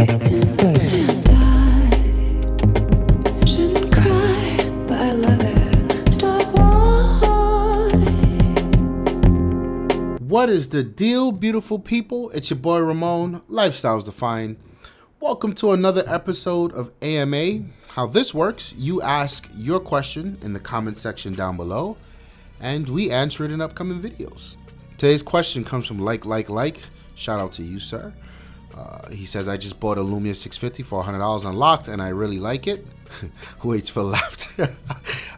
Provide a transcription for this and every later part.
Shouldn't cry, but I love it. Stop why. What is the deal, beautiful people? It's your boy Ramon, Lifestyles Defined. Welcome to another episode of AMA. How this works, you ask your question in the comment section down below, and we answer it in upcoming videos. Today's question comes from likliklik. Shout out to you, sir. He says, I just bought a Lumia 650 for $100 unlocked, and I really like it. Waits for laughter.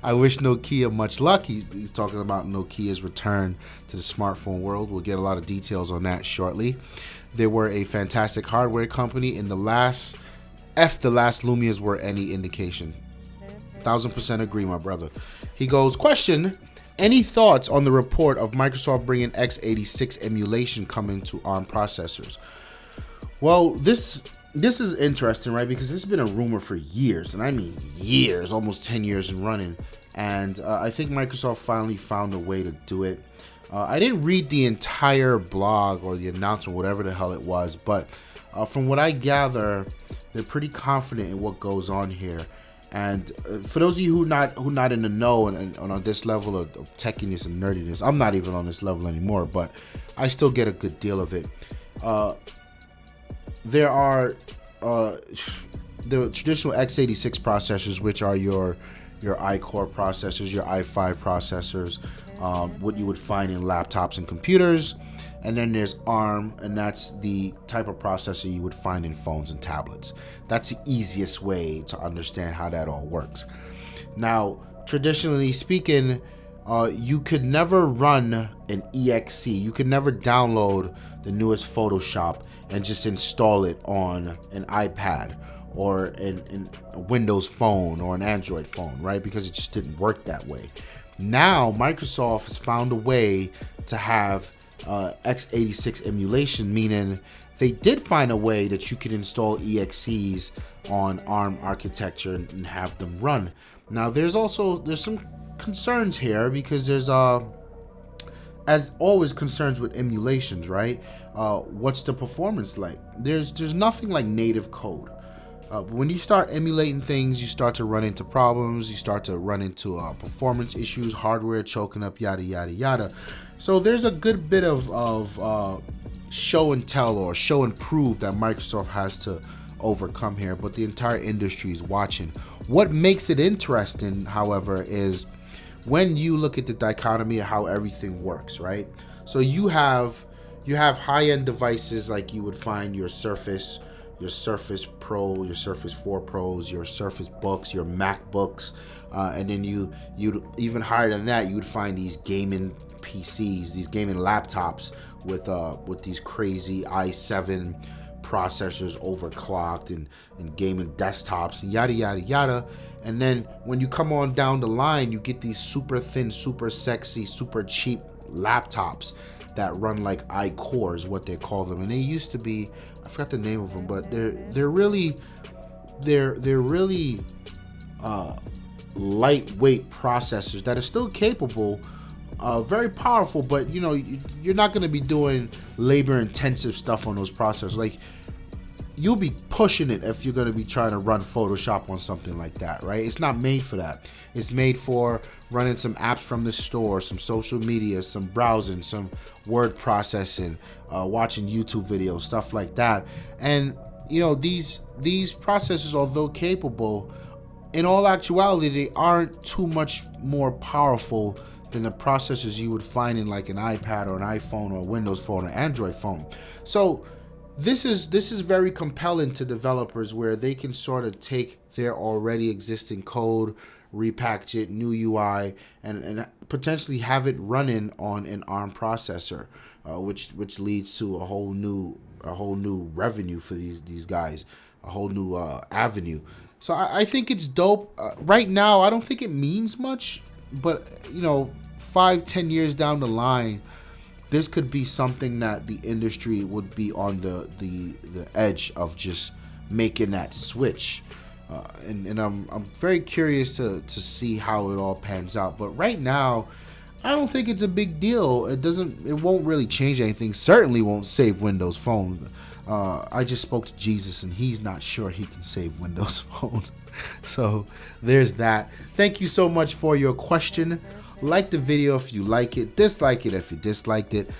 I wish Nokia much luck. He's talking about Nokia's return to the smartphone world. We'll get a lot of details on that shortly. They were a fantastic hardware company in the last Lumias were any indication. 1000% agree, my brother. He goes, question, any thoughts on the report of Microsoft bringing X86 emulation coming to ARM processors? Well, this is interesting, right? Because this has been a rumor for years, and I mean years, almost 10 years in running. And I think Microsoft finally found a way to do it. I didn't read the entire blog or the announcement, whatever the hell it was, but from what I gather, they're pretty confident in what goes on here. And for those of you who not in the know and on this level of techiness and nerdiness, I'm not even on this level anymore, but I still get a good deal of it. There are the traditional X86 processors, which are your i-Core processors, your i5 processors, what you would find in laptops and computers. And then there's ARM, and that's the type of processor you would find in phones and tablets. That's the easiest way to understand how that all works. Now, traditionally speaking, you could never run an EXE. You could never download the newest Photoshop and just install it on an iPad or in a Windows phone or an Android phone, right? Because it just didn't work that way. Now, Microsoft has found a way to have X86 emulation, meaning they did find a way that you could install EXEs on ARM architecture and have them run. Now, there's some concerns here because there's as always concerns with emulations, right? What's the performance like? There's nothing like native code. But when you start emulating things, you start to run into problems. You start to run into performance issues, hardware choking up, yada yada yada. So there's a good bit of show and tell or show and prove that Microsoft has to overcome here. But the entire industry is watching. What makes it interesting, however, is when you look at the dichotomy of how everything works, right? So you have high-end devices like you would find your Surface Pro, your Surface 4 Pros, your Surface Books, your MacBooks, and then you'd even higher than that, you would find these gaming PCs, these gaming laptops with these crazy i7 processors overclocked and gaming desktops and yada yada yada. And then when you come on down the line, you get these super thin, super sexy, super cheap laptops that run like i-Core is what they call them. And they used to be, I forgot the name of them, but they're really lightweight processors that are still capable, very powerful, but you know, you're not going to be doing labor intensive stuff on those processors. Like, you'll be pushing it if you're going to be trying to run Photoshop on something like that, right? It's not made for that. It's made for running some apps from the store, some social media, some browsing, some word processing, watching YouTube videos, stuff like that. And you know, these processors, although capable, in all actuality, they aren't too much more powerful than the processors you would find in like an iPad or an iPhone or a Windows phone or Android phone. So this is very compelling to developers, where they can sort of take their already existing code, repackage it, new UI, and potentially have it running on an ARM processor, which leads to a whole new revenue for these guys, a whole new avenue. So I think it's dope. Right now, I don't think it means much, but you know, 5-10 years down the line, this could be something that the industry would be on the edge of just making that switch. And I'm very curious to see how it all pans out. But right now, I don't think it's a big deal. It won't really change anything. Certainly won't save Windows Phone. I just spoke to Jesus and he's not sure he can save Windows Phone. So there's that. Thank you so much for your question. Like the video if you like it, dislike it if you disliked it.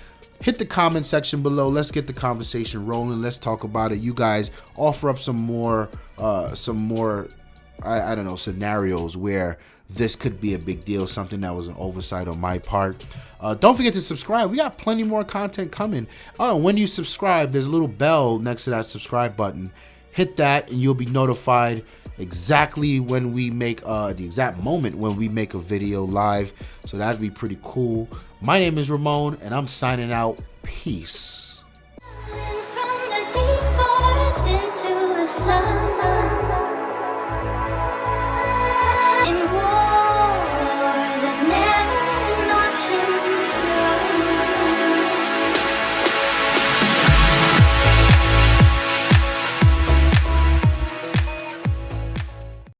Hit the comment section below. Let's get the conversation rolling. Let's talk about it. You guys offer up some more I don't know, scenarios where this could be a big deal, something that was an oversight on my part. Don't forget to subscribe. We got plenty more content coming. When you subscribe, there's a little bell next to that subscribe button. Hit that and you'll be notified exactly when we make the exact moment when we make a video live. So that'd be pretty cool. My name is Ramon and I'm signing out. Peace.